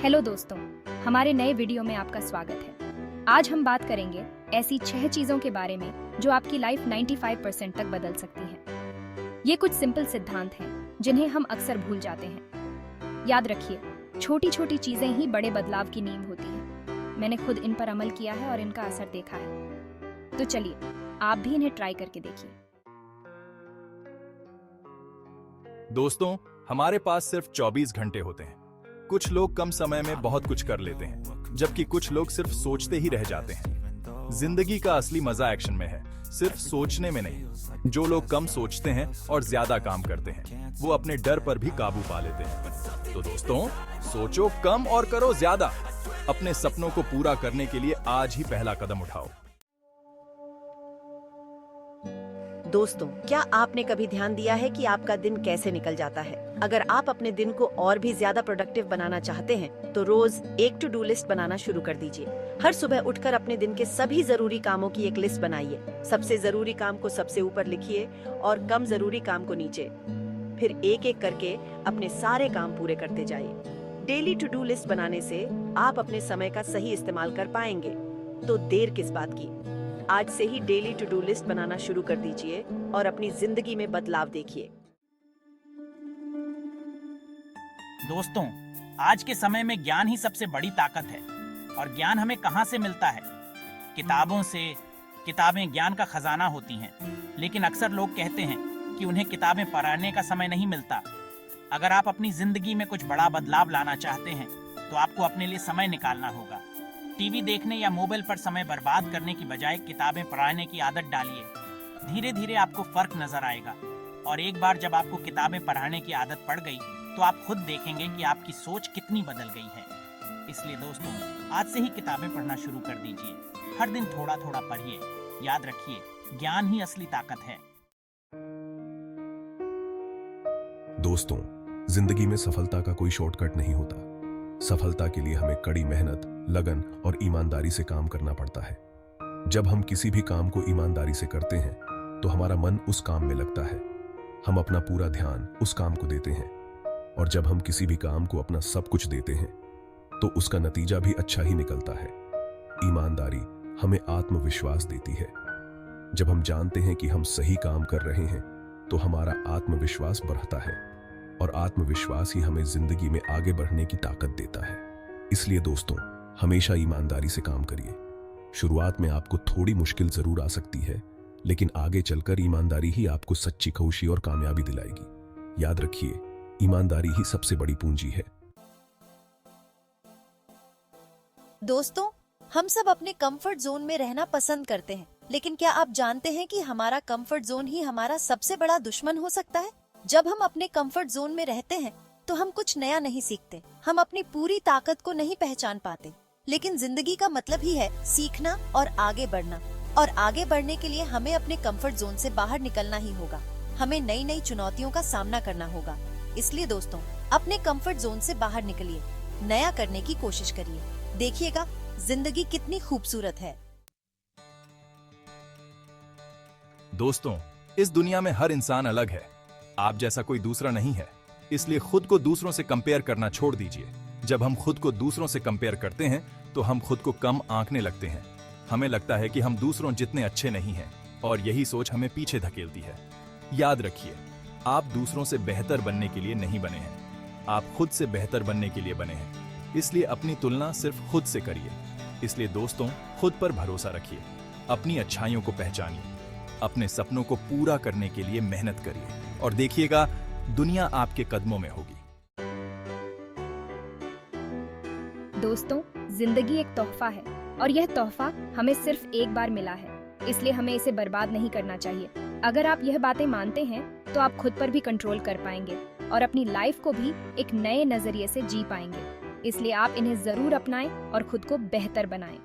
Hello दोस्तों, हमारे नए वीडियो में आपका स्वागत है। आज हम बात करेंगे ऐसी 6 चीजों के बारे में जो आपकी लाइफ 95% तक बदल सकती हैं। ये कुछ सिंपल सिद्धांत हैं जिन्हें हम अक्सर भूल जाते हैं। याद रखिए, छोटी छोटी चीजें ही बड़े बदलाव की नींव होती हैं। मैंने खुद इन पर अमल किया है और इनका असर देखा है। तो चलिए, आप भी इन्हें ट्राई करके देखिए। दोस्तों, हमारे पास सिर्फ 24 घंटे होते हैं। कुछ लोग कम समय में बहुत कुछ कर लेते हैं, जबकि कुछ लोग सिर्फ सोचते ही रह जाते हैं। जिंदगी का असली मजा एक्शन में है, सिर्फ सोचने में नहीं। जो लोग कम सोचते हैं और ज्यादा काम करते हैं, वो अपने डर पर भी काबू पा लेते हैं। तो दोस्तों, सोचो कम और करो ज्यादा। अपने सपनों को पूरा करने के लिए आज ही पहला कदम उठाओ। दोस्तों, क्या आपने कभी ध्यान दिया है कि आपका दिन कैसे निकल जाता है? अगर आप अपने दिन को और भी ज्यादा प्रोडक्टिव बनाना चाहते हैं, तो रोज एक टू डू लिस्ट बनाना शुरू कर दीजिए। हर सुबह उठकर अपने दिन के सभी जरूरी कामों की एक लिस्ट बनाइए। सबसे जरूरी काम को सबसे ऊपर लिखिए और कम जरूरी काम को नीचे। फिर एक एक करके अपने सारे काम पूरे करते जाइए। डेली टू डू लिस्ट बनाने से आप अपने समय का सही इस्तेमाल कर पाएंगे। तो देर किस बात की, आज से ही डेली टू डू लिस्ट बनाना शुरू कर दीजिए और अपनी जिंदगी में बदलाव देखिए। दोस्तों, आज के समय में ज्ञान ही सबसे बड़ी ताकत है। और ज्ञान हमें कहाँ से मिलता है? किताबों से। किताबें ज्ञान का खजाना होती हैं, लेकिन अक्सर लोग कहते हैं कि उन्हें किताबें पढ़ने का समय नहीं मिलता। अगर आप अपनी जिंदगी में कुछ बड़ा बदलाव लाना चाहते हैं, तो आपको अपने लिए समय निकालना होगा। टीवी देखने या मोबाइल पर समय बर्बाद करने की बजाय किताबें पढ़ने की आदत डालिए। धीरे धीरे आपको फर्क नजर आएगा, और एक बार जब आपको किताबें पढ़ने की आदत पड़ गई, तो आप खुद देखेंगे कि आपकी सोच कितनी बदल गई है। इसलिए दोस्तों, आज से ही किताबें पढ़ना शुरू कर दीजिए। हर दिन थोड़ा थोड़ा पढ़िए। याद रखिए, ज्ञान ही असली ताकत है। दोस्तों, जिंदगी में सफलता का कोई शॉर्टकट नहीं होता। सफलता के लिए हमें कड़ी मेहनत, लगन और ईमानदारी से काम करना पड़ता है। जब हम किसी भी काम को ईमानदारी से करते हैं, तो हमारा मन उस काम में लगता है। हम अपना पूरा ध्यान उस काम को देते हैं, और जब हम किसी भी काम को अपना सब कुछ देते हैं, तो उसका नतीजा भी अच्छा ही निकलता है। ईमानदारी हमें आत्मविश्वास देती है। जब हम जानते हैं कि हम सही काम कर रहे हैं, तो हमारा आत्मविश्वास बढ़ता है, और आत्मविश्वास ही हमें जिंदगी में आगे बढ़ने की ताकत देता है। इसलिए दोस्तों, हमेशा ईमानदारी से काम करिए। शुरुआत में आपको थोड़ी मुश्किल जरूर आ सकती है, लेकिन आगे चलकर ईमानदारी ही आपको सच्ची खुशी और कामयाबी दिलाएगी। याद रखिए, ईमानदारी ही सबसे बड़ी पूंजी है। दोस्तों, हम सब अपने कंफर्ट जोन में रहना पसंद करते हैं, लेकिन क्या आप जानते हैं कि हमारा कंफर्ट जोन ही हमारा सबसे बड़ा दुश्मन हो सकता है? जब हम अपने कंफर्ट जोन में रहते हैं, तो हम कुछ नया नहीं सीखते, हम अपनी पूरी ताकत को नहीं पहचान पाते। लेकिन जिंदगी का मतलब ही है सीखना और आगे बढ़ना। और आगे बढ़ने के लिए हमें अपने कंफर्ट जोन से बाहर निकलना ही होगा। हमें नई नई चुनौतियों का सामना करना होगा। इसलिए दोस्तों, अपने कंफर्ट जोन से बाहर निकलिए, नया करने की कोशिश करिए। देखिएगा, जिंदगी कितनी खूबसूरत है। दोस्तों, इस दुनिया में हर इंसान अलग है। आप जैसा कोई दूसरा नहीं है। इसलिए खुद को दूसरों से कंपेयर करना छोड़ दीजिए। जब हम खुद को दूसरों से कंपेयर करते हैं, तो हम खुद को कम आंकने लगते हैं। हमें लगता है कि हम दूसरों जितने अच्छे नहीं हैं, और यही सोच हमें पीछे धकेलती है। याद रखिए, आप दूसरों से बेहतर बनने के लिए नहीं बने हैं, आप खुद से बेहतर बनने के लिए बने हैं। इसलिए अपनी तुलना सिर्फ खुद से करिए। इसलिए दोस्तों, खुद पर भरोसा रखिए, अपनी अच्छाइयों को पहचानिए, अपने सपनों को पूरा करने के लिए मेहनत करिए, और देखिएगा, दुनिया आपके कदमों में होगी। दोस्तों, जिंदगी एक तोहफा है, और यह तोहफा हमें सिर्फ एक बार मिला है। इसलिए हमें इसे बर्बाद नहीं करना चाहिए। अगर आप यह बातें मानते हैं, तो आप खुद पर भी कंट्रोल कर पाएंगे और अपनी लाइफ को भी एक नए नजरिए से जी पाएंगे। इसलिए आप इन्हें जरूर अपनाएं और खुद को बेहतर बनाएं।